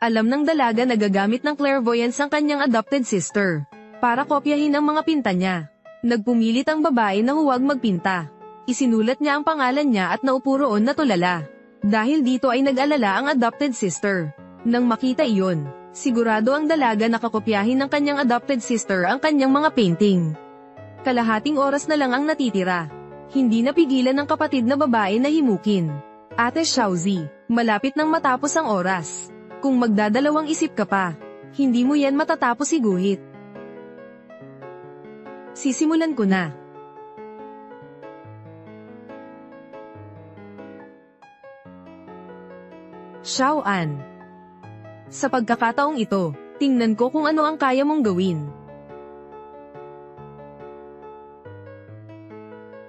Alam ng dalaga na gagamit ng clairvoyance ang kanyang adopted sister para kopyahin ang mga pinta niya. Nagpumilit ang babae na huwag magpinta. Isinulat niya ang pangalan niya at naupo roon na tulala. Dahil dito ay nag-alala ang adopted sister. Nang makita iyon, sigurado ang dalaga na kakopyahin ng kanyang adopted sister ang kanyang mga painting. Kalahating oras na lang ang natitira. Hindi napigilan ng kapatid na babae na himukin. Ate Xiaozi, malapit nang matapos ang oras. Kung magdadalawang isip ka pa, hindi mo yan matatapos iguhit. Sisimulan ko na. Xiaoan. Sa pagkakataong ito, tingnan ko kung ano ang kaya mong gawin.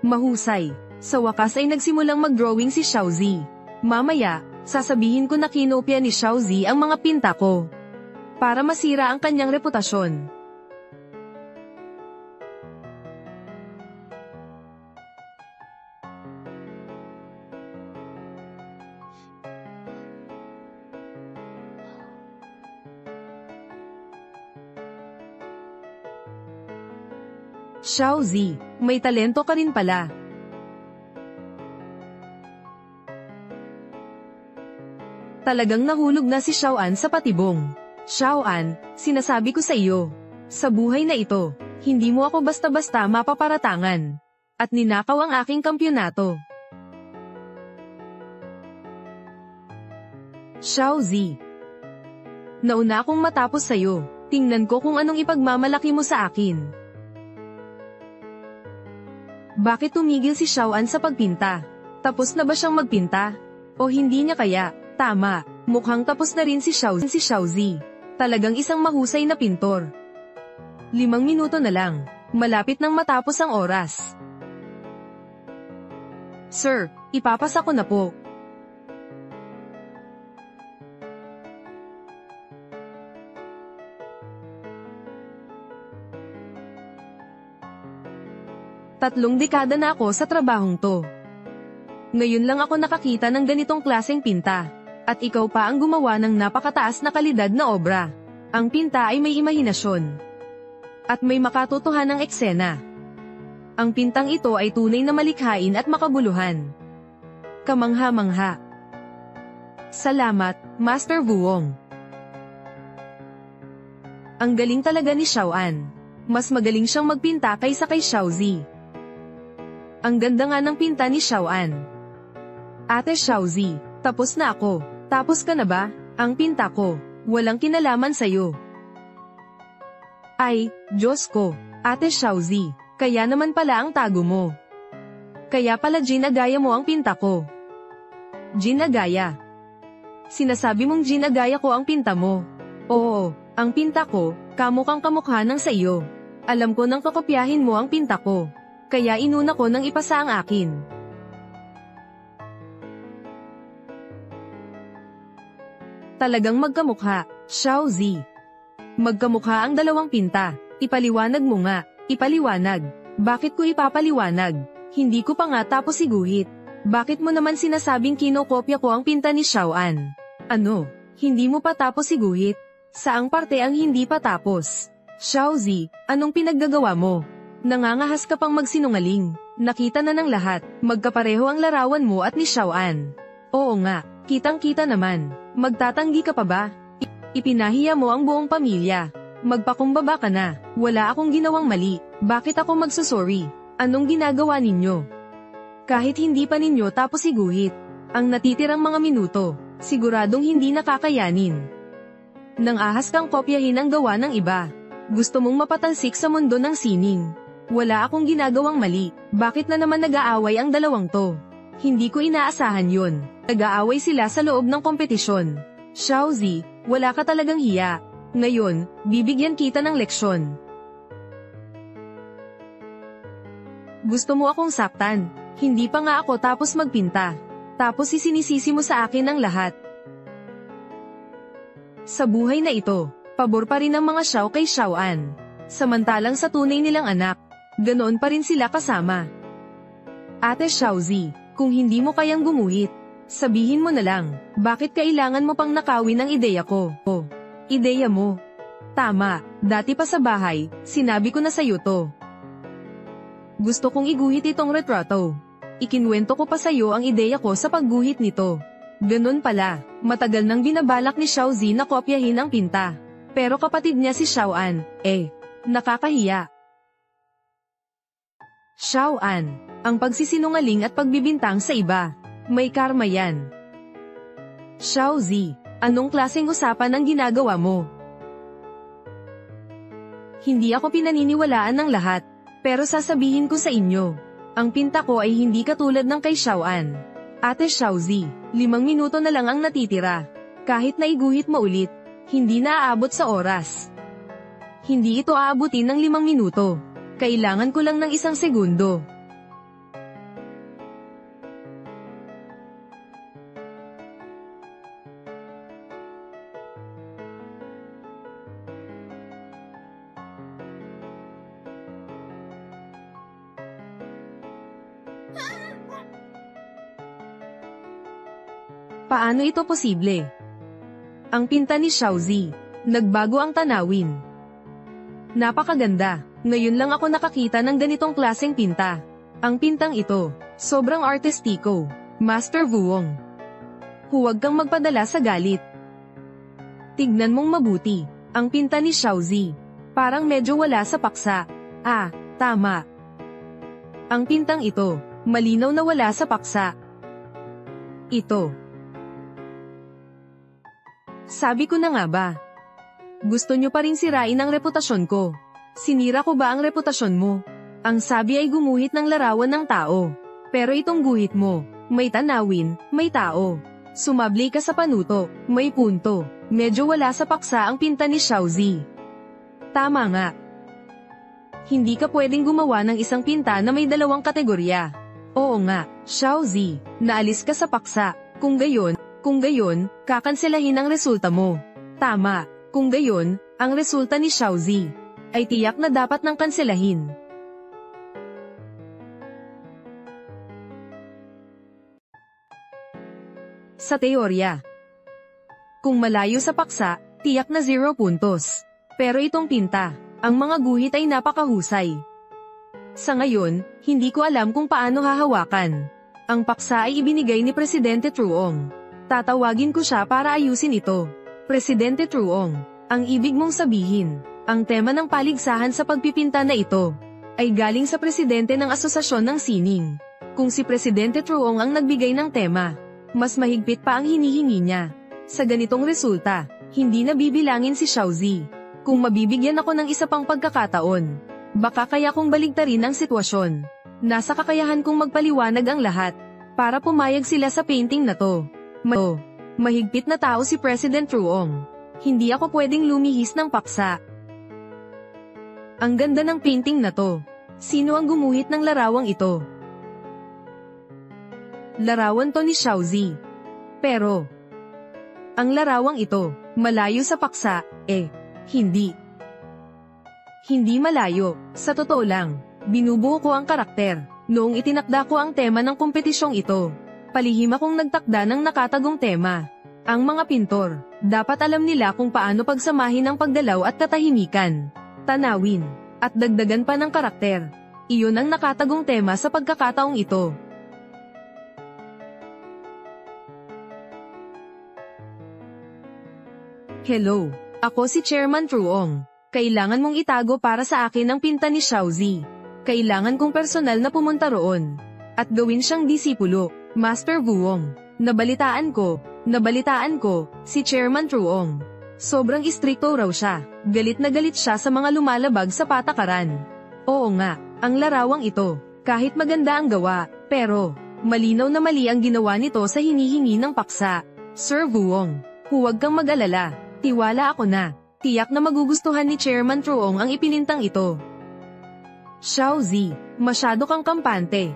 Mahusay. Sa wakas ay nagsimulang mag-drawing si Xiaozi. Mamaya, sasabihin ko na kinopya ni Xiaozi ang mga pinta ko. Para masira ang kanyang reputasyon. Xiaozi, may talento ka rin pala. Talagang nahulog na si Xiaoan sa patibong. Xiaoan, sinasabi ko sa iyo. Sa buhay na ito, hindi mo ako basta-basta mapaparatangan. At ninakaw ang aking kampyonato. Xiaozi. Nauna akong matapos sa'yo. Tingnan ko kung anong ipagmamalaki mo sa akin. Bakit tumigil si Xiaoan sa pagpinta? Tapos na ba siyang magpinta? O hindi niya kaya? Tama, mukhang tapos na rin si Xiaozi. Talagang isang mahusay na pintor. 5 minuto na lang. Malapit nang matapos ang oras. Sir, ipapasa ko na po. Tatlong dekada na ako sa trabahong to. Ngayon lang ako nakakita ng ganitong klaseng pinta. At ikaw pa ang gumawa ng napakataas na kalidad na obra. Ang pinta ay may imahinasyon. At may makatotohanang eksena. Ang pintang ito ay tunay na malikhain at makabuluhan. Kamangha-mangha. Salamat, Master Vuong. Ang galing talaga ni Xiaoan. Mas magaling siyang magpinta kaysa kay Xiaozi. Ang ganda nga ng pinta ni Xiaoan. Ate Xiaozi, tapos na ako. Tapos ka na ba? Ang pinta ko, walang kinalaman sa'yo. Ay, Diyos ko, Ate Xiaozi, kaya naman pala ang tago mo. Kaya pala ginagaya mo ang pinta ko. Ginagaya? Sinasabi mong ginagaya ko ang pinta mo. Oo, ang pinta ko, kamukhang kamukha ng sa iyo. Alam ko nang kakopyahin mo ang pinta ko. Kaya inuna ko nang ipasa ang akin. Talagang magkamukha, Xiaozi. Magkamukha ang dalawang pinta. Ipaliwanag mo nga, ipaliwanag. Bakit ko ipapaliwanag? Hindi ko pa nga tapos iguhit. Bakit mo naman sinasabing kinokopya ko ang pinta ni Xiaoan? Ano? Hindi mo pa tapos iguhit? Saang parte ang hindi pa tapos? Xiaozi, anong pinaggagawa mo? Nangangahas ka pang magsinungaling. Nakita na ng lahat, magkapareho ang larawan mo at ni Xiaoan. Oo nga, kitang-kita naman. Magtatanggi ka pa ba? Ipinahiya mo ang buong pamilya. Magpakumbaba ka na. Wala akong ginawang mali. Bakit ako magsusorry? Anong ginagawa ninyo? Kahit hindi pa ninyo tapos iguhit, ang natitirang mga minuto, siguradong hindi nakakayanin. Nang ahas kang kopyahin ang gawa ng iba. Gusto mong mapatalsik sa mundo ng sining. Wala akong ginagawang mali. Bakit na naman nag-aaway ang dalawang to? Hindi ko inaasahan yun. Nag-aaway sila sa loob ng kompetisyon. Xiaozi, wala ka talagang hiya. Ngayon, bibigyan kita ng leksyon. Gusto mo akong saktan? Hindi pa nga ako tapos magpinta. Tapos isinisisi mo sa akin ang lahat. Sa buhay na ito, pabor pa rin ang mga Xiao kay Xiaoan. Samantalang sa tunay nilang anak, ganoon pa rin sila kasama. Ate Xiaozi, kung hindi mo kayang gumuhit, Sabihin mo na lang, bakit kailangan mo pang nakawin ang ideya ko? O, ideya mo. Tama, dati pa sa bahay, sinabi ko na sa'yo to. Gusto kong iguhit itong retrato. Ikinwento ko pa sa'yo ang ideya ko sa pagguhit nito. Ganun pala, matagal nang binabalak ni Xiao Zi na kopyahin ang pinta. Pero kapatid niya si Xiao An, nakakahiya. Xiao An, ang pagsisinungaling at pagbibintang sa iba. May karma yan. Xiao Zi, anong klaseng usapan ang ginagawa mo? Hindi ako pinaniniwalaan ng lahat, pero sasabihin ko sa inyo. Ang pinta ko ay hindi katulad ng kay Xiao An. Ate Xiao Zi, 5 minuto na lang ang natitira. Kahit naiguhit mo ulit, hindi na aabot sa oras. Hindi ito aabutin ng 5 minuto. Kailangan ko lang ng 1 segundo. Paano ito posible? Ang pinta ni Xiao Zi. Nagbago ang tanawin. Napakaganda. Ngayon lang ako nakakita ng ganitong klaseng pinta. Ang pintang ito, sobrang artistiko. Master Vuong. Huwag kang magpadala sa galit. Tignan mong mabuti. Ang pinta ni Xiao Zi. Parang medyo wala sa paksa. Tama. Ang pintang ito, malinaw na wala sa paksa. Ito. Sabi ko na nga ba? Gusto nyo pa rin sirain ang reputasyon ko. Sinira ko ba ang reputasyon mo? Ang sabi ay gumuhit ng larawan ng tao. Pero itong guhit mo, may tanawin, may tao. Sumabli ka sa panuto, may punto. Medyo wala sa paksa ang pinta ni Xiao Zi. Tama nga. Hindi ka pwedeng gumawa ng isang pinta na may 2 kategorya. Oo nga, Xiao Zi, naalis ka sa paksa. Kung gayon, kakanselahin ang resulta mo. Tama, kung gayon, ang resulta ni Xiao Zi ay tiyak na dapat nang kanselahin. Sa teorya, kung malayo sa paksa, tiyak na 0 puntos. Pero itong pinta, ang mga guhit ay napakahusay. Sa ngayon, hindi ko alam kung paano hahawakan. Ang paksa ay ibinigay ni Presidente Truong. Tatawagin ko siya para ayusin ito. Presidente Truong, ang ibig mong sabihin, ang tema ng paligsahan sa pagpipinta na ito ay galing sa presidente ng Asosasyon ng Sining. Kung si Presidente Truong ang nagbigay ng tema, mas mahigpit pa ang hinihingi niya. Sa ganitong resulta, hindi na bibilangin si Xiao Zi. Kung mabibigyan ako ng isa pang pagkakataon, baka kaya kong baligtarin ang sitwasyon. Nasa kakayahan kong magpaliwanag ang lahat para pumayag sila sa painting na to. Mahigpit na tao si President Truong. Hindi ako pwedeng lumihis ng paksa. Ang ganda ng painting na to. Sino ang gumuhit ng larawang ito? Larawan to ni Xiao Zi. Pero, ang larawang ito, malayo sa paksa, hindi. Hindi malayo, sa totoo lang, binubuo ko ang karakter, noong itinakda ko ang tema ng kompetisyong ito. Palihim akong nagtakda ng nakatagong tema. Ang mga pintor, dapat alam nila kung paano pagsamahin ang pagdalaw at katahimikan, tanawin, at dagdagan pa ng karakter. Iyon ang nakatagong tema sa pagkakataong ito. Hello, ako si Chairman Truong. Kailangan mong itago para sa akin ang pinta ni Xiao Zi. Kailangan kong personal na pumunta roon at gawin siyang disipulo. Master Vuong, nabalitaan ko, si Chairman Truong. Sobrang istrikto raw siya, galit na galit siya sa mga lumalabag sa patakaran. Oo nga, ang larawang ito, kahit maganda ang gawa, pero, malinaw na mali ang ginawa nito sa hinihingi ng paksa. Sir Vuong, huwag kang mag-alala, tiwala ako na, tiyak na magugustuhan ni Chairman Truong ang ipinintang ito. Xiao Zi, masyado kang kampante.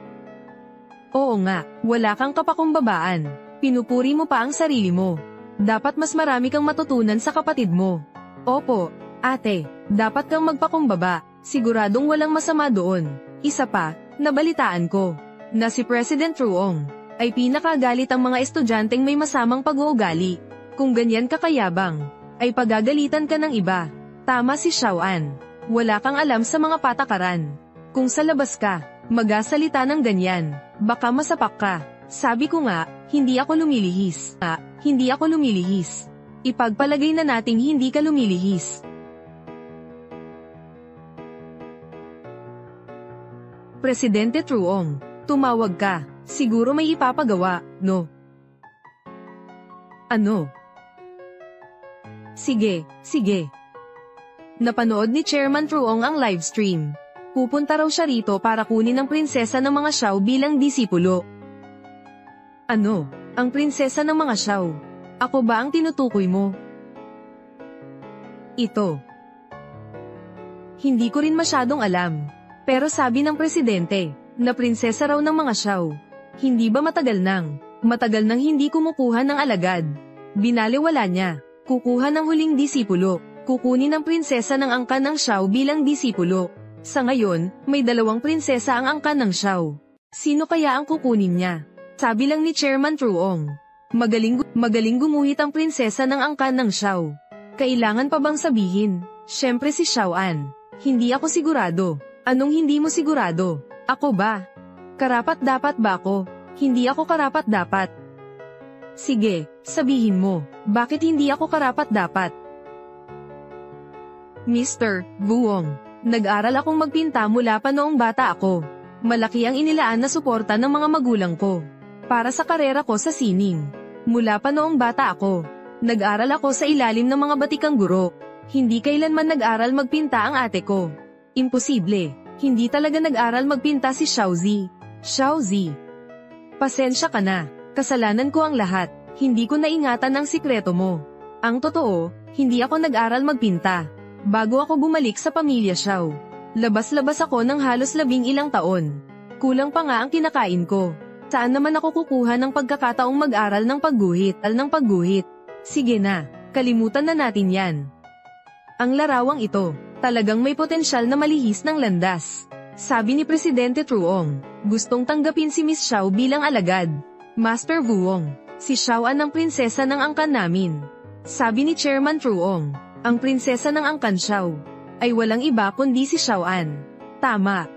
Oo nga, wala kang kapakumbabaan. Pinupuri mo pa ang sarili mo. Dapat mas marami kang matutunan sa kapatid mo. Opo, ate, dapat kang magpakumbaba. Siguradong walang masama doon. Isa pa, nabalitaan ko na si President Truong ay pinakagalit ang mga estudyanteng may masamang pag-uugali. Kung ganyan ka kayabang, ay pagagalitan ka ng iba. Tama si Xiaoan. Wala kang alam sa mga patakaran. Kung sa labas ka, magasalita ng ganyan, baka masapak ka. Sabi ko nga, hindi ako lumilihis. Hindi ako lumilihis. Ipagpalagay na nating hindi ka lumilihis. Presidente Truong, tumawag ka. Siguro may ipapagawa, no? Ano? Sige, sige. Napanood ni Chairman Truong ang livestream. Pupunta raw siya rito para kunin ang prinsesa ng mga Xiao bilang disipulo. Ano? Ang prinsesa ng mga Xiao? Ako ba ang tinutukoy mo? Ito. Hindi ko rin masyadong alam. Pero sabi ng presidente, na prinsesa raw ng mga Xiao. Hindi ba matagal nang hindi kumukuha ng alagad? Binaliwala niya. Kukuha ng huling disipulo. Kukunin ang prinsesa ng angkan ng Xiao bilang disipulo. Sa ngayon, may 2 prinsesa ang angkan ng Xiao. Sino kaya ang kukunin niya? Sabi lang ni Chairman Truong. Magaling gumuhit ang prinsesa ng angkan ng Xiao. Kailangan pa bang sabihin? Siyempre si Xiaoan. Hindi ako sigurado. Anong hindi mo sigurado? Ako ba? Karapat-dapat ba ako? Hindi ako karapat-dapat. Sige, sabihin mo, bakit hindi ako karapat-dapat? Mr. Vuong, nag-aral akong magpinta mula pa noong bata ako. Malaki ang inilaan na suporta ng mga magulang ko para sa karera ko sa sining. Mula pa noong bata ako, nag-aral ako sa ilalim ng mga batikang guro. Hindi kailanman nag-aral magpinta ang ate ko. Imposible, hindi talaga nag-aral magpinta si Xiaozi. Xiaozi. Pasensya ka na, kasalanan ko ang lahat, hindi ko naingatan ang sikreto mo. Ang totoo, hindi ako nag-aral magpinta. Bago ako bumalik sa pamilya Xiao, labas-labas ako ng halos 11 taon. Kulang pa nga ang kinakain ko. Saan naman ako kukuha ng pagkakataong mag-aral ng pagguhit? Sige na, kalimutan na natin yan. Ang larawang ito, talagang may potensyal na malihis ng landas. Sabi ni Presidente Truong, gustong tanggapin si Miss Xiao bilang alagad. Master Vuong, si Xiaoan ang prinsesa ng angkan namin. Sabi ni Chairman Truong, ang prinsesa ng angkan Xiao ay walang iba kundi si Xiaoan. Tama.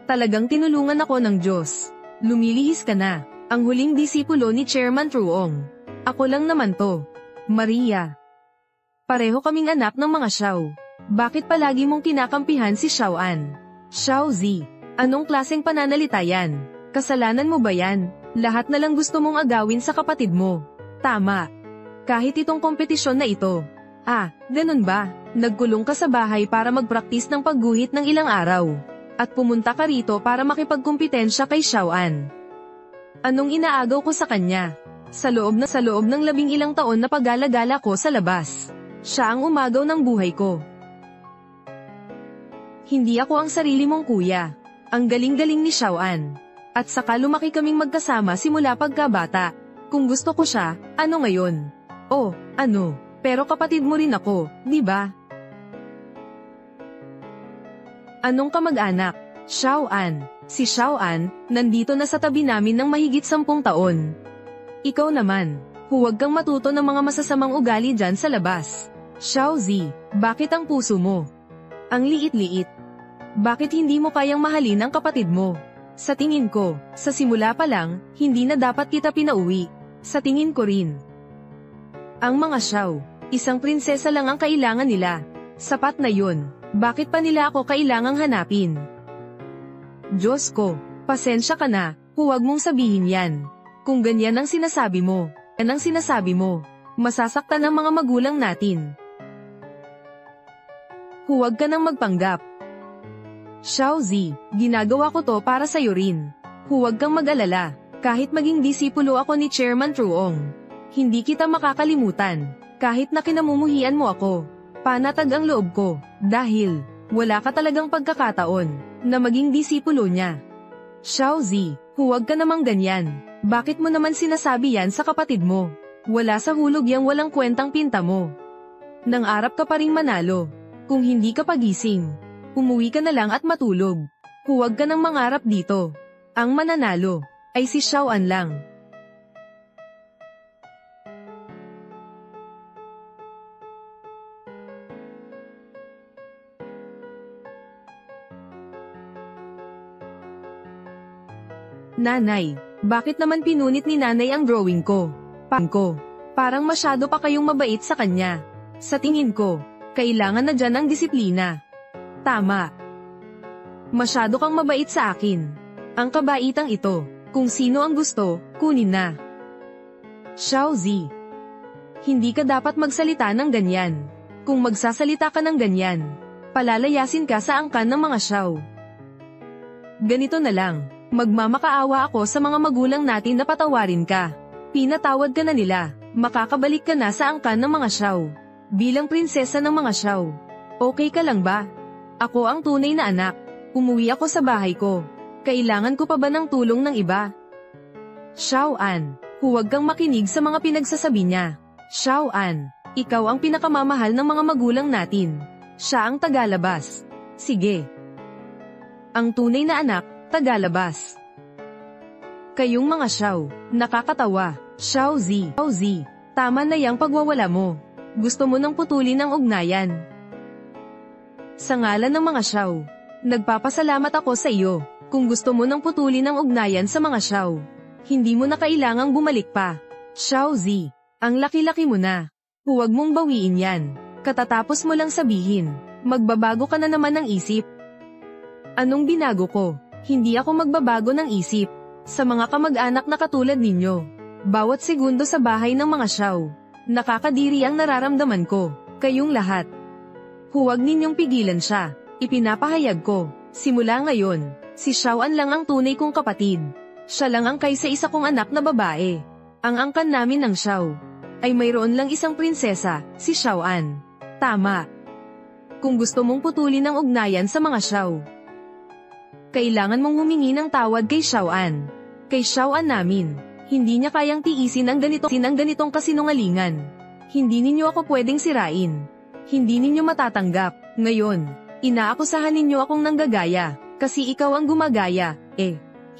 Talagang tinulungan ako ng Diyos. Lumilihis ka na, ang huling disipulo ni Chairman Truong. Ako lang naman to. Maria. Pareho kaming anak ng mga Xiao. Bakit palagi mong kinakampihan si Xiaoan? Xiaozi, anong klaseng pananalita yan? Kasalanan mo ba yan? Lahat na lang gusto mong agawin sa kapatid mo. Tama. Kahit itong kompetisyon na ito. Ganun ba? Nagkulong ka sa bahay para magpraktis ng pagguhit ng ilang araw. At pumunta ka rito para makipagkumpetensya kay Xiaoan. Anong inaagaw ko sa kanya? Sa loob ng 11 taon na pagala-gala ko sa labas, siya ang umagaw ng buhay ko. Hindi ako ang sarili mong kuya. Ang galing-galing ni Xiaoan. At saka lumaki kaming magkasama simula pagkabata. Kung gusto ko siya, ano ngayon? Pero kapatid mo rin ako, di ba? Anong kamag-anak? Xiaoan. Si Xiaoan, nandito na sa tabi namin ng mahigit 10 taon. Ikaw naman, huwag kang matuto ng mga masasamang ugali dyan sa labas. Xiaozi, bakit ang puso mo ang liit-liit? Bakit hindi mo kayang mahalin ang kapatid mo? Sa tingin ko, sa simula pa lang, hindi na dapat kita pinauwi. Sa tingin ko rin. Ang mga Xiao, isang prinsesa lang ang kailangan nila. Sapat na yun. Bakit pa nila ako kailangang hanapin? Diyos ko, pasensya ka na, huwag mong sabihin yan. Kung ganyan ang sinasabi mo, masasaktan ang mga magulang natin. Huwag ka nang magpanggap. Xiaozi, ginagawa ko to para sa'yo rin. Huwag kang mag-alala, kahit maging disipulo ako ni Chairman Truong. Hindi kita makakalimutan, kahit na kinamumuhian mo ako. Panatag ang loob ko, dahil wala ka talagang pagkakataon na maging disipulo niya. Xiaozi, huwag ka namang ganyan. Bakit mo naman sinasabi yan sa kapatid mo? Wala sa hulog yang walang kwentang pinta mo. Nangarap ka pa ring manalo. Kung hindi ka pagising, umuwi ka na lang at matulog. Huwag ka nang mangarap dito. Ang mananalo ay si Xiaoan lang. Nanay, bakit naman pinunit ni nanay ang drawing ko? Parang masyado pa kayong mabait sa kanya. Sa tingin ko, kailangan na dyan ang disiplina. Tama. Masyado kang mabait sa akin. Ang kabaitang ito, kung sino ang gusto, kunin na. Xiaozi, hindi ka dapat magsalita ng ganyan. Kung magsasalita ka ng ganyan, palalayasin ka sa angkan ng mga Xiao. Ganito na lang. Magmamakaawa ako sa mga magulang natin na patawarin ka. Pinatawad ka na nila, makakabalik ka na sa angkan ng mga Xiao. Bilang prinsesa ng mga Xiao. Okay ka lang ba? Ako ang tunay na anak. Umuwi ako sa bahay ko. Kailangan ko pa ba ng tulong ng iba? Xiaoan, huwag kang makinig sa mga pinagsasabi niya. Xiaoan, ikaw ang pinakamamahal ng mga magulang natin. Siya ang tagalabas. Sige. Ang tunay na anak, tagalabas. Kayong mga Xiao, nakakatawa. Xiaozi, tama na yang pagwawala mo. Gusto mo nang putulin ang ugnayan. Sa ngalan ng mga Xiao, nagpapasalamat ako sa iyo. Kung gusto mo nang putulin ang ugnayan sa mga Xiao, hindi mo na kailangang bumalik pa. Xiaozi, ang laki-laki mo na. Huwag mong bawiin yan. Katatapos mo lang sabihin, magbabago ka na naman ng isip. Anong binago ko? Hindi ako magbabago ng isip. Sa mga kamag-anak na katulad ninyo, bawat segundo sa bahay ng mga Xiao, nakakadiri ang nararamdaman ko, kayong lahat. Huwag ninyong pigilan siya, ipinapahayag ko, simula ngayon, si Xiaoan lang ang tunay kong kapatid. Siya lang ang kaysa-isa kong anak na babae. Ang angkan namin ng Xiao, ay mayroon lang isang prinsesa, si Xiaoan. Tama. Kung gusto mong putulin ang ugnayan sa mga Xiao, kailangan mong humingi ng tawad kay Xiaoan. Kay Xiaoan namin, hindi niya kayang tiisin ang ganitong kasinungalingan. Hindi ninyo ako pwedeng sirain. Hindi ninyo matatanggap. Ngayon, inaakusahan ninyo akong nanggagaya, kasi ikaw ang gumagaya,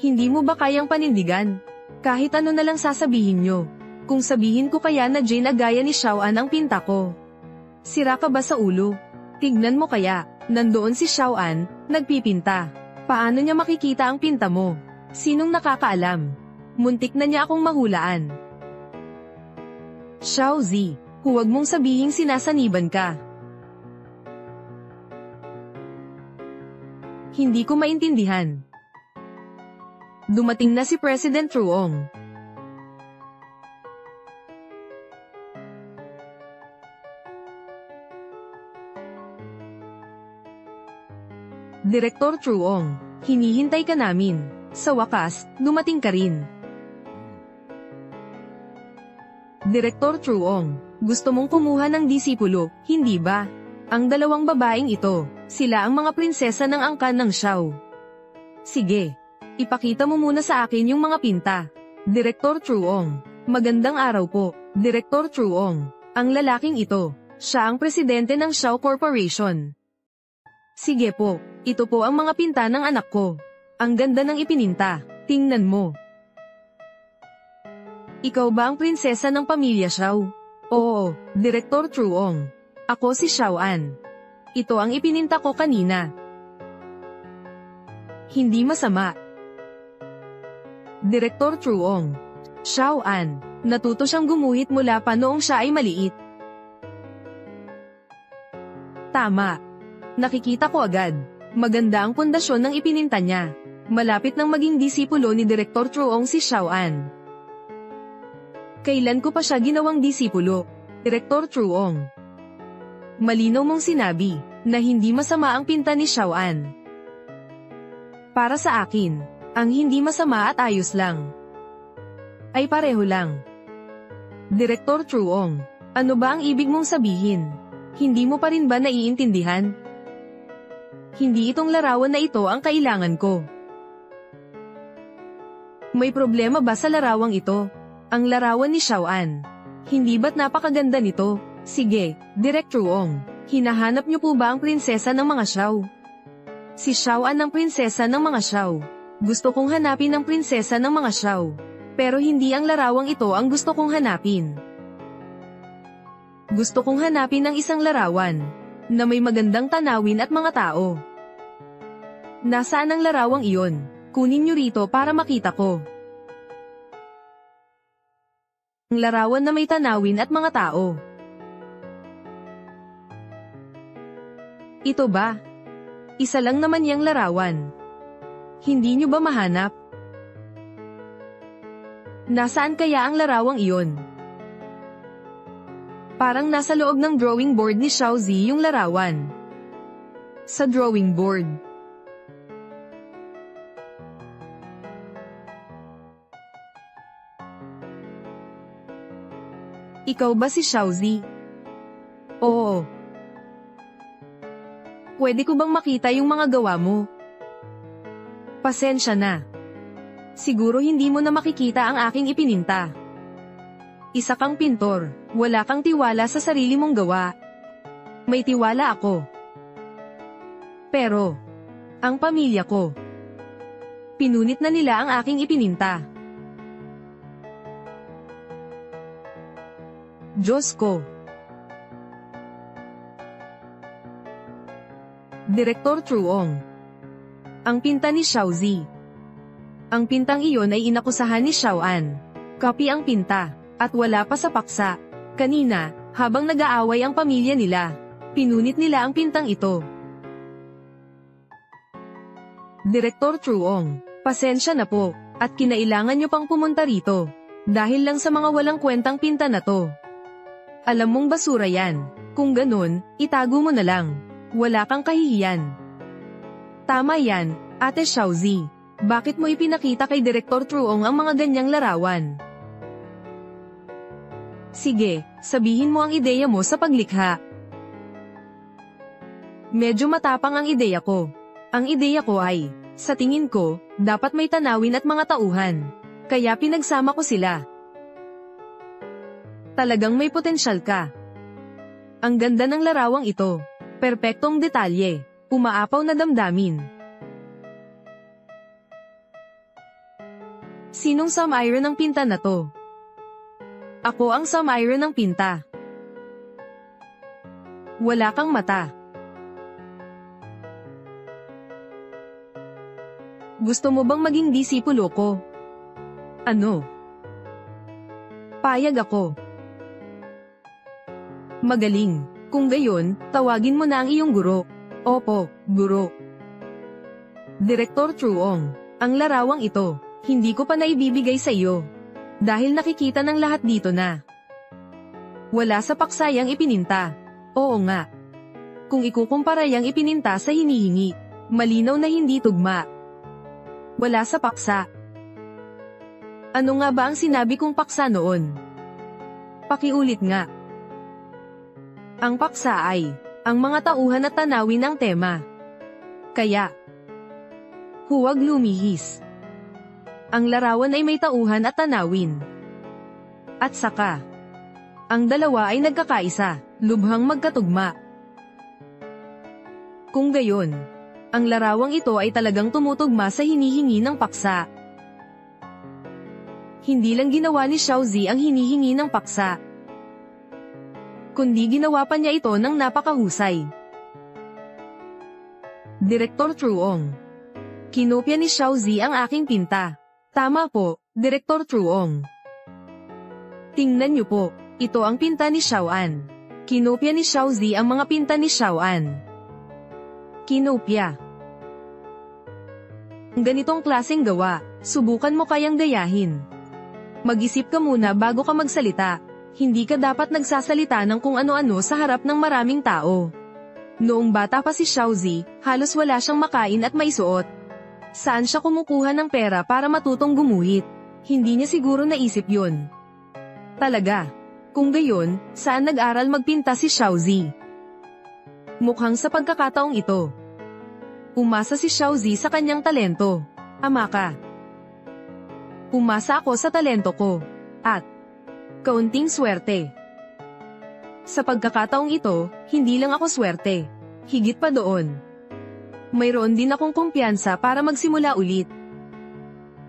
Hindi mo ba kayang panindigan? Kahit ano na lang sasabihin nyo. Kung sabihin ko kaya na Jane gaya ni Xiaoan ang pinta ko. Sira ka ba sa ulo? Tignan mo kaya, nandoon si Xiaoan, nagpipinta. Paano niya makikita ang pinta mo? Sinong nakakaalam? Muntik na niya akong mahulaan. Xiaozi, huwag mong sabihing sinasaniban ka. Hindi ko maintindihan. Dumating na si President Ruong. Direktor Truong, hinihintay ka namin. Sa wakas, dumating ka rin. Direktor Truong, gusto mong kumuha ng disipulo, hindi ba? Ang dalawang babaeng ito, sila ang mga prinsesa ng angkan ng Xiao. Sige, ipakita mo muna sa akin yung mga pinta. Direktor Truong, magandang araw po. Direktor Truong, ang lalaking ito, siya ang presidente ng Xiao Corporation. Sige po, ito po ang mga pinta ng anak ko. Ang ganda ng ipininta, tingnan mo. Ikaw ba ang prinsesa ng pamilya Xiao? Oo, Direktor Truong. Ako si Xiaoan. Ito ang ipininta ko kanina. Hindi masama. Direktor Truong. Xiaoan, natuto siyang gumuhit mula pa noong siya ay maliit. Tama. Nakikita ko agad. Maganda ang pundasyon ng ipininta niya. Malapit nang maging disipulo ni Direktor Truong si Xiaoan. Kailan ko pa siya ginawang disipulo? Direktor Truong. Malinaw mong sinabi na hindi masama ang pinta ni Xiaoan. Para sa akin, ang hindi masama at ayos lang ay pareho lang. Direktor Truong, ano ba ang ibig mong sabihin? Hindi mo pa rin ba naiintindihan? Hindi itong larawan na ito ang kailangan ko. May problema ba sa larawang ito? Ang larawan ni Xiaoan. Hindi ba't napakaganda nito? Sige, Direk Truong, hinahanap niyo po ba ang prinsesa ng mga Xiao? Si Xiaoan ang prinsesa ng mga Xiao. Gusto kong hanapin ang prinsesa ng mga Xiao. Pero hindi ang larawang ito ang gusto kong hanapin. Gusto kong hanapin ang isang larawan na may magandang tanawin at mga tao. Nasaan ang larawang iyon? Kunin niyo rito para makita ko. Ang larawan na may tanawin at mga tao. Ito ba? Isa lang naman yang larawan. Hindi niyo ba mahanap? Nasaan kaya ang larawang iyon? Parang nasa loob ng drawing board ni Xiaozi yung larawan. Sa drawing board. Ikaw ba si Xiaozi? Oo. Pwede ko bang makita yung mga gawa mo? Pasensya na. Siguro hindi mo na makikita ang aking ipininta. Isa kang pintor, wala kang tiwala sa sarili mong gawa. May tiwala ako. Pero, ang pamilya ko, pinunit na nila ang aking ipininta. Diyos ko. Direktor Truong. Ang pinta ni Xiaozi. Ang pintang iyon ay inakusahan ni Xiaoan. Copy ang pinta, at wala pa sa paksa. Kanina, habang nag-aaway ang pamilya nila, pinunit nila ang pintang ito. Direktor Truong, pasensya na po, at kinailangan nyo pang pumunta rito. Dahil lang sa mga walang kwentang pinta na to. Alam mong basura yan. Kung ganun, itago mo na lang. Wala kang kahihiyan. Tama yan, Ate Xiaozi. Bakit mo ipinakita kay Direktor Truong ang mga ganyang larawan? Sige, sabihin mo ang ideya mo sa paglikha. Medyo matapang ang ideya ko. Ang ideya ko ay, sa tingin ko, dapat may tanawin at mga tauhan. Kaya pinagsama ko sila. Talagang may potensyal ka. Ang ganda ng larawang ito. Perpektong detalye. Umaapaw na damdamin. Sinong sumairon ng pinta na to? Ako ang sumairon ng pinta. Wala kang mata. Gusto mo bang maging disipulo ko? Ano? Payag ako. Magaling. Kung gayon, tawagin mo na ang iyong guro. Opo, guro. Direktor Truong, ang larawang ito, hindi ko pa naibibigay sa iyo. Dahil nakikita ng lahat dito na. Wala sa paksa yang ipinininta. Oo nga. Kung ikukumpara yang ipininta sa hinihingi, malinaw na hindi tugma. Wala sa paksa. Ano nga ba ang sinabi kong paksa noon? Pakiulit nga. Ang paksa ay, ang mga tauhan at tanawin ang tema. Kaya, huwag lumihis. Ang larawan ay may tauhan at tanawin. At saka, ang dalawa ay nagkakaisa, lubhang magkatugma. Kung gayon, ang larawang ito ay talagang tumutugma sa hinihingi ng paksa. Hindi lang ginawa ni Xiaozi ang hinihingi ng paksa, kundi ginawa pa niya ito ng napakahusay. Direktor Truong. Kinopya ni Xiaozi ang aking pinta. Tama po, Direktor Truong. Tingnan niyo po, ito ang pinta ni Xiaoan. Kinopya ni Xiaozi ang mga pinta ni Xiaoan. Kinopya. Ganitong klaseng gawa, subukan mo kayang gayahin. Mag-isip ka muna bago ka magsalita. Hindi ka dapat nagsasalita ng kung ano-ano sa harap ng maraming tao. Noong bata pa si Xiaozi, halos wala siyang makain at maisuot. Saan siya kumukuha ng pera para matutong gumuhit? Hindi niya siguro naisip yun. Talaga. Kung gayon, saan nag-aral magpinta si Xiaozi? Mukhang sa pagkakataong ito. Umasa si Xiaozi sa kanyang talento. Ama ka. Umasa ako sa talento ko. At kaunting swerte. Sa pagkakataong ito, hindi lang ako swerte. Higit pa doon. Mayroon din akong kumpiyansa para magsimula ulit.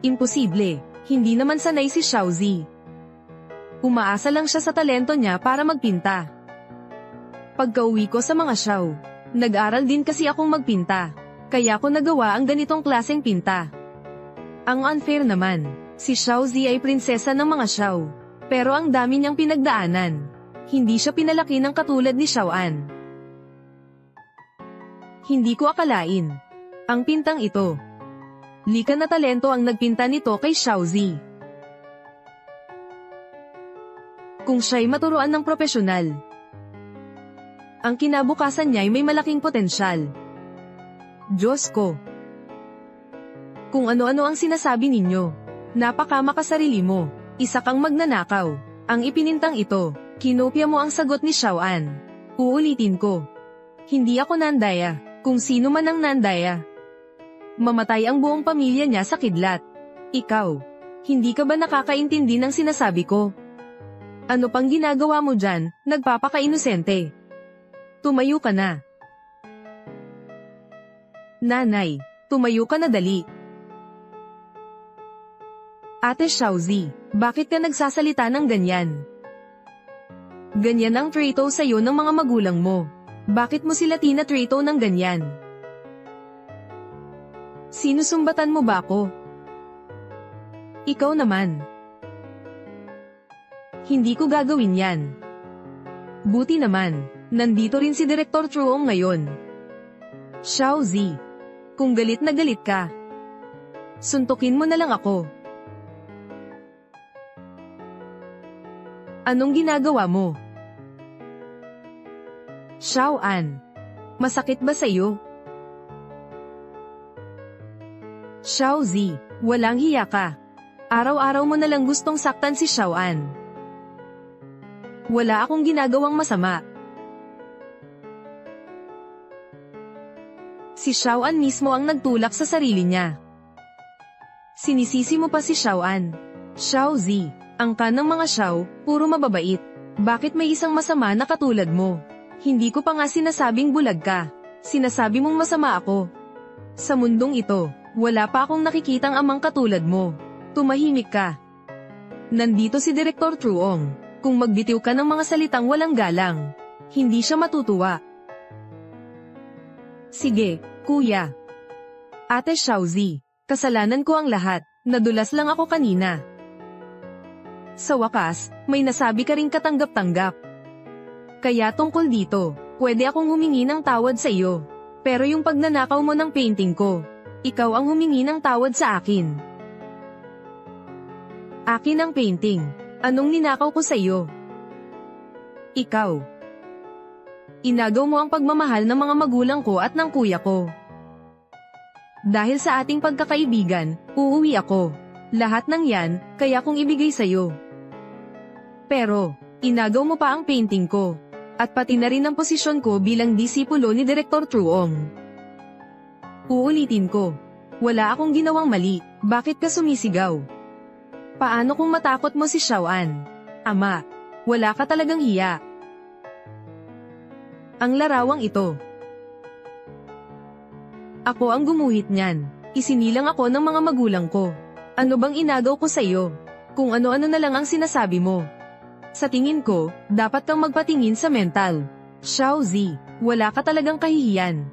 Imposible, hindi naman sanay si Xiaozi. Umaasa lang siya sa talento niya para magpinta. Pagka-uwi ko sa mga Xiao, nag-aral din kasi akong magpinta, kaya ko nagawa ang ganitong klaseng pinta. Ang unfair naman, si Xiaozi ay prinsesa ng mga Xiao, pero ang dami niyang pinagdaanan. Hindi siya pinalaki ng katulad ni Xiaoan. Hindi ko akalain. Ang pintang ito. Likas na talento ang nagpinta nito kay Xiaozi. Kung siya'y maturuan ng propesyonal, ang kinabukasan niya'y may malaking potensyal. Diyos ko! Kung ano-ano ang sinasabi ninyo, napakamakasarili mo, isa kang magnanakaw. Ang ipinintang ito, kinopya mo ang sagot ni Xiaoan. Uulitin ko. Hindi ako Nandaya, kung sino man ang Nandaya. Mamatay ang buong pamilya niya sa kidlat. Ikaw, hindi ka ba nakakaintindi ng sinasabi ko? Ano pang ginagawa mo dyan, nagpapaka-inosente? Tumayo ka na. Nanay, tumayo ka na dali. Ate Xiaozi, bakit ka nagsasalita ng ganyan? Ganyan ang trato sa'yo ng mga magulang mo. Bakit mo sila tinatrato ng ganyan? Sinusumbatan mo ba ako? Ikaw naman. Hindi ko gagawin yan. Buti naman, nandito rin si Direktor Truong ngayon. Xiaozi, kung galit na galit ka, suntukin mo na lang ako. Anong ginagawa mo? Xiaoan, masakit ba sa'yo? Xiaozi, walang hiya ka. Araw-araw mo na lang gustong saktan si Xiaoan. Wala akong ginagawang masama. Si Xiaoan mismo ang nagtulak sa sarili niya. Sinisisi mo pa si Xiaoan. Xiaozi, ang ng mga Xiao, puro mababait. Bakit may isang masama na katulad mo? Hindi ko pa nga sinasabing bulag ka. Sinasabi mong masama ako. Sa mundong ito, wala pa akong nakikitang amang katulad mo. Tumahimik ka. Nandito si Direktor Truong. Kung magbitiw ka ng mga salitang walang galang, hindi siya matutuwa. Sige, kuya. Ate Xiaozi, kasalanan ko ang lahat. Nadulas lang ako kanina. Sa wakas, may nasabi ka ring katanggap-tanggap. Kaya tungkol dito, pwede akong humingi ng tawad sa iyo. Pero yung pagnanakaw mo ng painting ko, ikaw ang humingi ng tawad sa akin. Akin ang painting. Anong ninakaw ko sa iyo? Ikaw. Inagaw mo ang pagmamahal ng mga magulang ko at ng kuya ko. Dahil sa ating pagkakaibigan, uuwi ako. Lahat ng yan, kaya kong ibigay sa iyo. Pero, inagaw mo pa ang painting ko, at pati na rin ang posisyon ko bilang disipulo ni Direktor Truong. Uulitin ko, wala akong ginawang mali, bakit ka sumisigaw? Paano kung matakot mo si Xiaoan? Ama, wala ka talagang hiya. Ang larawang ito. Ako ang gumuhit niyan, isinilang ako ng mga magulang ko. Ano bang inagaw ko sa iyo? Kung ano-ano na lang ang sinasabi mo. Sa tingin ko, dapat kang magpatingin sa mental. Xiaozi, wala ka talagang kahihiyan.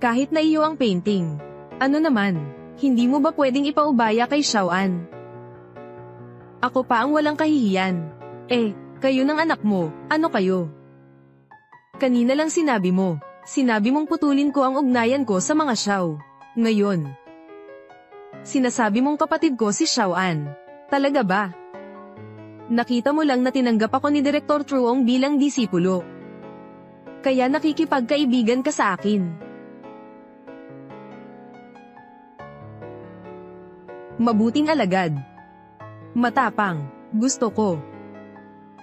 Kahit na iyo ang painting. Ano naman, hindi mo ba pwedeng ipaubaya kay Xiaoan? Ako pa ang walang kahihiyan. Kayo ng anak mo, ano kayo? Kanina lang sinabi mong putulin ko ang ugnayan ko sa mga Xiao. Ngayon, sinasabi mong kapatid ko si Xiaoan. Talaga ba? Nakita mo lang na tinanggap ako ni Direktor Truong bilang disipulo. Kaya nakikipagkaibigan ka sa akin. Mabuting alagad. Matapang, gusto ko.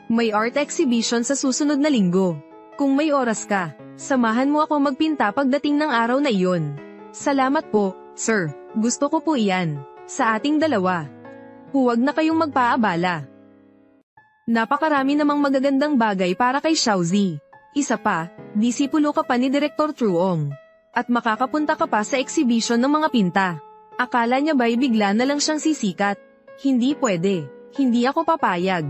May art exhibition sa susunod na linggo. Kung may oras ka, samahan mo ako magpinta pagdating ng araw na iyon. Salamat po, sir. Gusto ko po iyan. Sa ating dalawa. Huwag na kayong magpaabala. Napakarami namang magagandang bagay para kay Xiaozi. Isa pa, disipulo ka pa ni Direktor Truong. At makakapunta ka pa sa exhibition ng mga pinta. Akala niya ba'y bigla na lang siyang sisikat? Hindi pwede. Hindi ako papayag.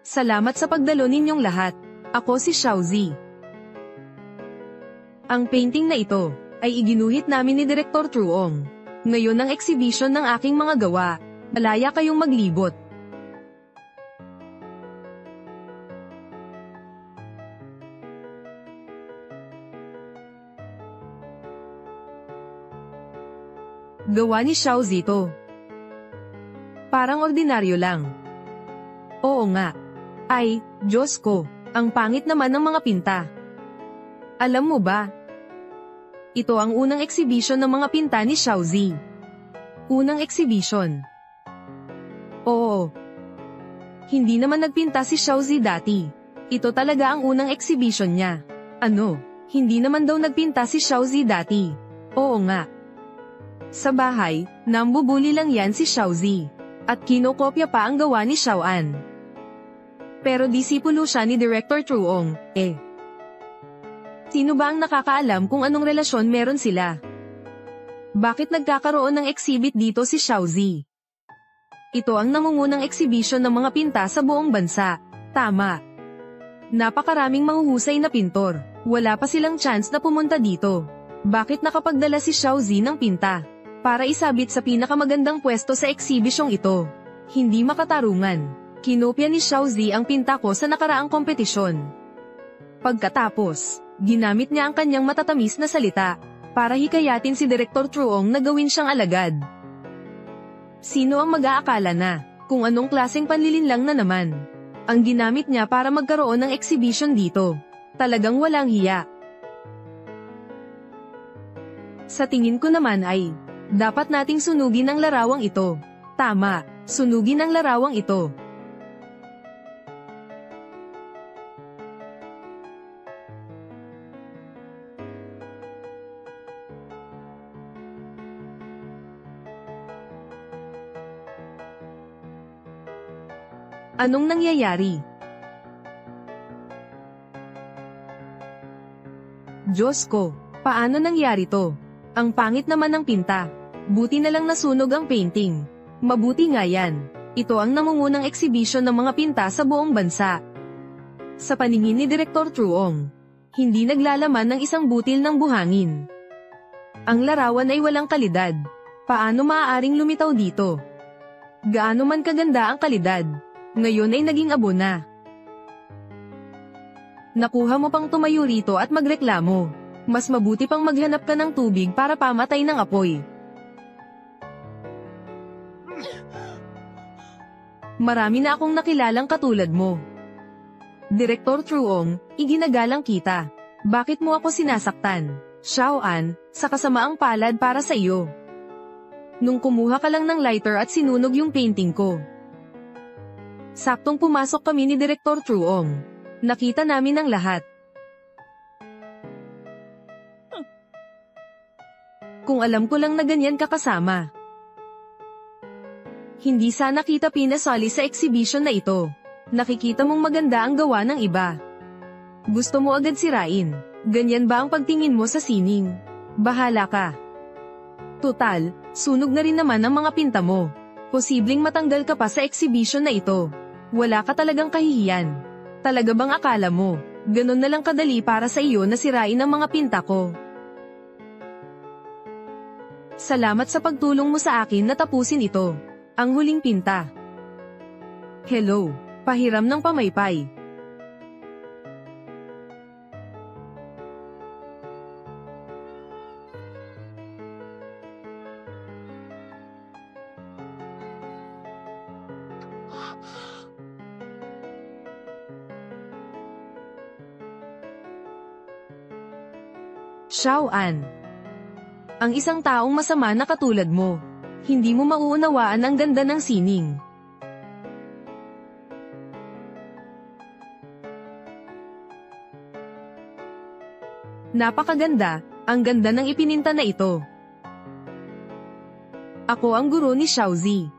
Salamat sa pagdalo ninyong lahat. Ako si Xiaozi. Ang painting na ito ay iginuhit namin ni Direktor Truong. Ngayon ang exhibition ng aking mga gawa. Malaya kayong maglibot. Gawa ni Xiaozi to. Parang ordinaryo lang. Oo nga. Ay, Diyos ko, ang pangit naman ng mga pinta. Alam mo ba? Ito ang unang exhibition ng mga pinta ni Xiaozi. Unang exhibition. Oo. Hindi naman nagpinta si Xiaozi dati. Ito talaga ang unang exhibition niya. Ano? Hindi naman daw nagpinta si Xiaozi dati. Oo nga. Sa bahay, nambubuli lang yan si Xiaozi. At kinokopya pa ang gawa ni Xiaoan. Pero disipulo siya ni Director Truong, eh. Sino ba ang nakakaalam kung anong relasyon meron sila? Bakit nagkakaroon ng exhibit dito si Xiaozi? Ito ang nangungunang exhibition ng mga pinta sa buong bansa. Tama. Napakaraming mahuhusay na pintor. Wala pa silang chance na pumunta dito. Bakit nakapagdala si Xiaozi ng pinta? Para isabit sa pinakamagandang pwesto sa exhibisyong ito. Hindi makatarungan. Kinopya ni Xiaozi ang pinta ko sa nakaraang kompetisyon. Pagkatapos, ginamit niya ang kanyang matatamis na salita para hikayatin si Direktor Truong na gawin siyang alagad. Sino ang mag-aakala na kung anong klaseng panlilinlang na naman ang ginamit niya para magkaroon ng exhibition dito? Talagang walang hiya. Sa tingin ko naman ay, dapat nating sunugin ang larawang ito. Tama, sunugin ang larawang ito. Anong nangyayari? Diyos ko, paano nangyari to? Ang pangit naman ng pinta. Buti na lang nasunog ang painting. Mabuti nga yan. Ito ang nangungunang exhibition ng mga pinta sa buong bansa. Sa paningin ni Direktor Truong, hindi naglalaman ng isang butil ng buhangin. Ang larawan ay walang kalidad. Paano maaaring lumitaw dito? Gaano man kaganda ang kalidad, ngayon ay naging abo na. Nakuha mo pang tumayo rito at magreklamo. Mas mabuti pang maghanap ka ng tubig para pamatay ng apoy. Marami na akong nakilalang katulad mo. Direktor Truong, iginagalang kita. Bakit mo ako sinasaktan? Xiaoan, sa kasamaang palad para sa iyo. Nung kumuha ka lang ng lighter at sinunog yung painting ko. Saktong pumasok kami ni Direktor Truong. Nakita namin ang lahat. Kung alam ko lang na ganyan ka kasama. Hindi sana kita pinasali sa exhibition na ito. Nakikita mong maganda ang gawa ng iba. Gusto mo agad sirain. Ganyan ba ang pagtingin mo sa sining? Bahala ka. Tutal, sunog na rin naman ang mga pinta mo. Posibleng matanggal ka pa sa exhibition na ito. Wala ka talagang kahihiyan. Talaga bang akala mo, ganun na lang kadali para sa iyo na sirain ang mga pinta ko? Salamat sa pagtulong mo sa akin na tapusin ito. Ang huling pinta. Hello, pahiram ng pamaypay. Xiaoan. Ang isang taong masama na katulad mo, hindi mo mauunawaan ang ganda ng sining. Napakaganda, ang ganda ng ipininta na ito. Ako ang guro ni Xiaozi.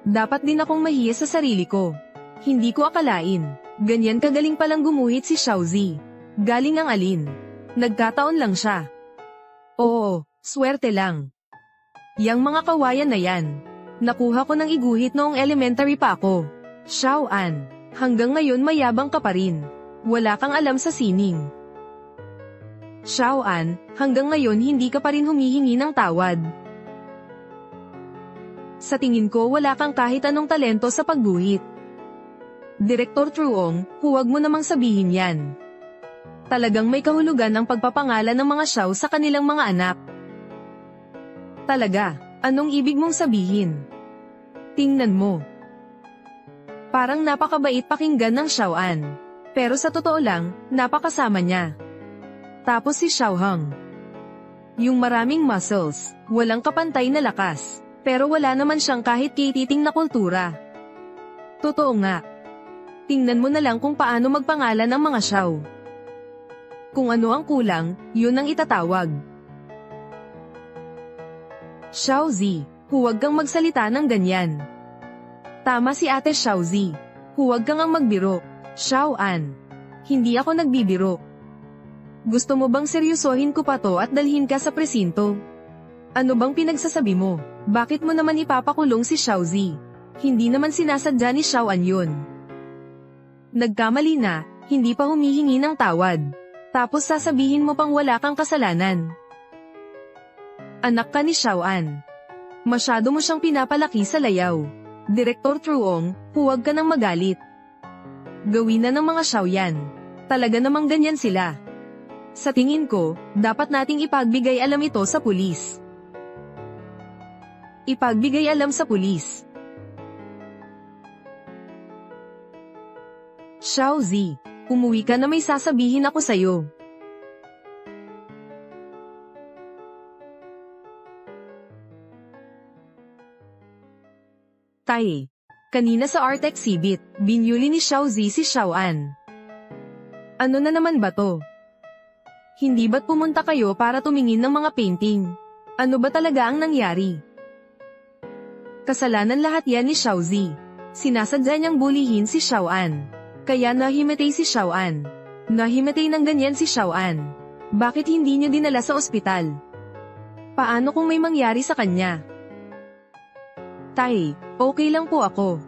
Dapat din akong mahiya sa sarili ko. Hindi ko akalain. Ganyan kagaling palang gumuhit si Xiaozi. Galing ang alin. Nagkataon lang siya. Oo, swerte lang. Yang mga kawayan na yan. Nakuha ko ng iguhit noong elementary pa ako. Xiaoan, hanggang ngayon mayabang ka pa rin. Wala kang alam sa sining. Xiaoan, hanggang ngayon hindi ka pa rin humihingi ng tawad. Sa tingin ko wala kang kahit anong talento sa pagguhit. Direktor Truong, huwag mo namang sabihin yan. Talagang may kahulugan ang pagpapangalan ng mga Xiao sa kanilang mga anak. Talaga, anong ibig mong sabihin? Tingnan mo. Parang napakabait pakinggan ng Xiaoan. Pero sa totoo lang, napakasama niya. Tapos si Xiaoheng. Yung maraming muscles, walang kapantay na lakas. Pero wala naman siyang kahit kititing na kultura. Totoo nga. Tingnan mo na lang kung paano magpangalan ang mga Xiao. Kung ano ang kulang, yun ang itatawag. Xiaozi, huwag kang magsalita ng ganyan. Tama si Ate Xiaozi. Huwag kang ang magbiro. Xiaoan. Hindi ako nagbibiro. Gusto mo bang seryosohin ko pa to at dalhin ka sa presinto? Ano bang pinagsasabi mo? Bakit mo naman ipapakulong si Xiaozi? Hindi naman sinasadya ni Xiaoan yun. Nagkamali na, hindi pa humihingi ng tawad. Tapos sasabihin mo pang wala kang kasalanan. Anak ka ni Xiaoan. Masyado mo siyang pinapalaki sa layaw. Direktor Truong, huwag ka nang magalit. Gawin na ng mga Xiao yan. Talaga namang ganyan sila. Sa tingin ko, dapat nating ipagbigay alam ito sa pulis. Ipagbigay alam sa pulis. Xiaozi, umuwi ka na may sasabihin ako sa'yo. Tay, kanina sa art exhibit, binyuli ni Xiaozi si Xiaoan. Ano na naman ba to? Hindi ba't pumunta kayo para tumingin ng mga painting? Ano ba talaga ang nangyari? Kasalanan lahat yan ni Xiaozi. Sinasadya niyang bulihin si Xiaoan. Kaya nahimatay si Xiaoan. Nahimatay ng ganyan si Xiaoan. Bakit hindi niyo dinala sa ospital? Paano kung may mangyari sa kanya? Tay, okay lang po ako.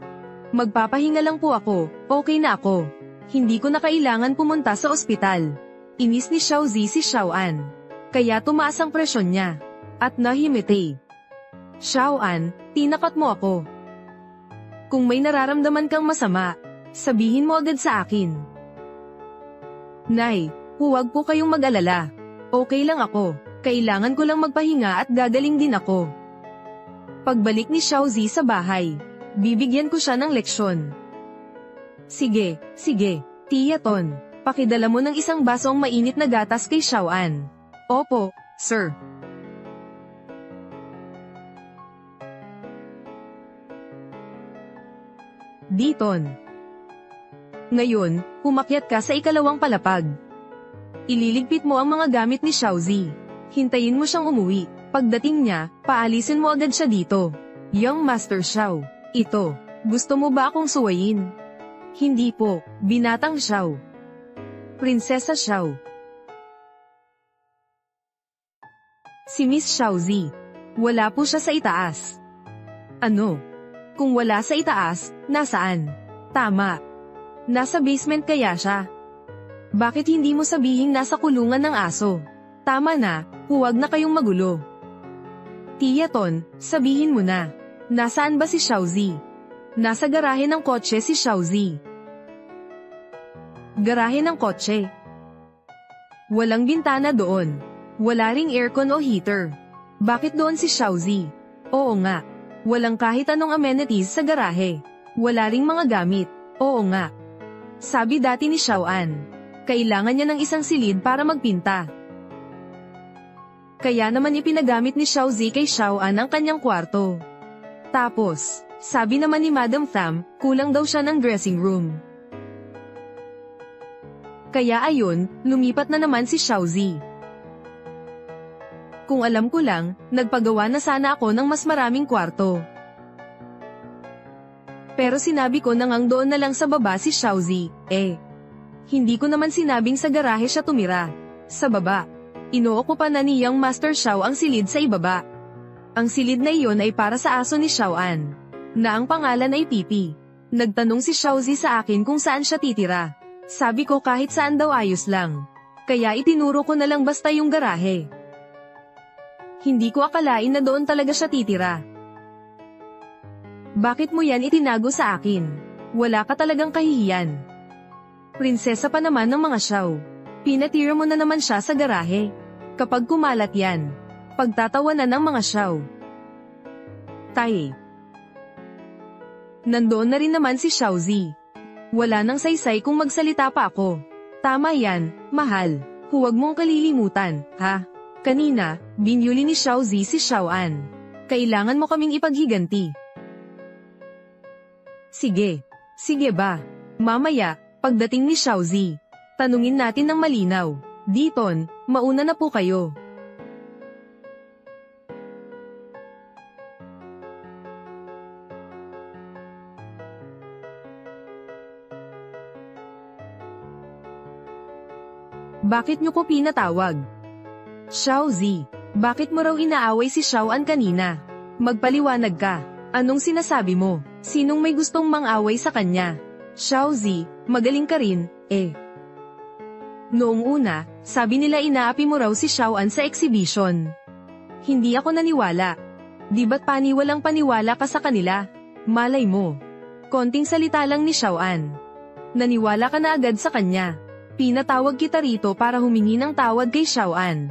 Magpapahinga lang po ako, okay na ako. Hindi ko na kailangan pumunta sa ospital. Inis ni Xiaozi si Xiaoan. Kaya tumaas ang presyon niya. At nahimatay. Xiaoan, tinakot mo ako. Kung may nararamdaman kang masama, sabihin mo agad sa akin. Nay, huwag po kayong mag-alala. Okay lang ako. Kailangan ko lang magpahinga at gagaling din ako. Pagbalik ni Xiaozi sa bahay, bibigyan ko siya ng leksyon. Sige, sige, Tia Ton, pakidala mo ng isang basong mainit na gatas kay Xiaoan. Opo, sir. Diton. Ngayon, umakyat ka sa ikalawang palapag. Ililigpit mo ang mga gamit ni Xiaozi. Hintayin mo siyang umuwi. Pagdating niya, paalisin mo agad siya dito. Young Master Xiao, ito, gusto mo ba akong suwayin? Hindi po, binatang Xiao. Prinsesa Xiao. Si Miss Xiaozi. Wala po siya sa itaas. Ano? Kung wala sa itaas, nasaan? Tama. Nasa basement kaya siya. Bakit hindi mo sabihing nasa kulungan ng aso? Tama na, huwag na kayong magulo. Tia Ton, sabihin mo na. Nasaan ba si Xiaozi? Nasa garahe ng kotse si Xiaozi. Garahe ng kotse. Walang bintana doon. Wala ring aircon o heater. Bakit doon si Xiaozi? Oo nga. Walang kahit anong amenities sa garahe. Wala ring mga gamit. Oo nga. Sabi dati ni Xiaoan. Kailangan niya ng isang silid para magpinta. Kaya naman ipinagamit ni Xiaozi kay Xiaoan ang kanyang kwarto. Tapos, sabi naman ni Madam Tham, kulang daw siya ng dressing room. Kaya ayun, lumipat na naman si Xiaozi. Kung alam ko lang, nagpagawa na sana ako ng mas maraming kwarto. Pero sinabi ko na ngang doon na lang sa baba si Xiaozi, Hindi ko naman sinabing sa garahe siya tumira. Sa baba. Inookupa na niyang Master Xiao ang silid sa ibaba. Ang silid na iyon ay para sa aso ni Xiaoan, na ang pangalan ay Pipi. Nagtanong si Xiaozi sa akin kung saan siya titira. Sabi ko kahit saan daw ayos lang. Kaya itinuro ko na lang basta yung garahe. Hindi ko akalain na doon talaga siya titira. Bakit mo yan itinago sa akin? Wala ka talagang kahihiyan. Prinsesa pa naman ng mga Xiao. Pinatira mo na naman siya sa garahe. Kapag kumalat yan, pagtatawanan ng mga Xiao. Tay. Nandoon na rin naman si Xiaozi. Wala nang saysay kung magsalita pa ako. Tama yan, mahal. Huwag mong kalilimutan, ha? Kanina, binyuli ni Xiaozi si Xiaoan. Kailangan mo kaming ipaghiganti. Sige. Sige ba? Mamaya, pagdating ni Xiaozi, tanungin natin ng malinaw. Diton, mauna na po kayo. Bakit niyo ko pinatawag? Xiaozi, bakit mo raw inaaway si Xiaoan kanina? Magpaliwanag ka. Anong sinasabi mo? Sinong may gustong mang-away sa kanya? Xiaozi, magaling ka rin, Noong una, sabi nila inaapi mo raw si Xiaoan sa exhibition. Hindi ako naniwala. Di ba't paniwalang paniwala ka sa kanila? Malay mo. Konting salita lang ni Xiaoan. Naniwala ka na agad sa kanya. Pinatawag kita rito para humingi ng tawad kay Xiaoan.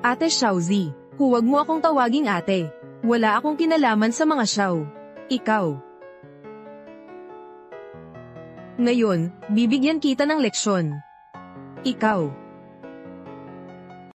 Ate Xiaozi, huwag mo akong tawaging ate. Wala akong kinalaman sa mga Xiao. Ikaw. Ngayon, bibigyan kita ng leksyon. Ikaw.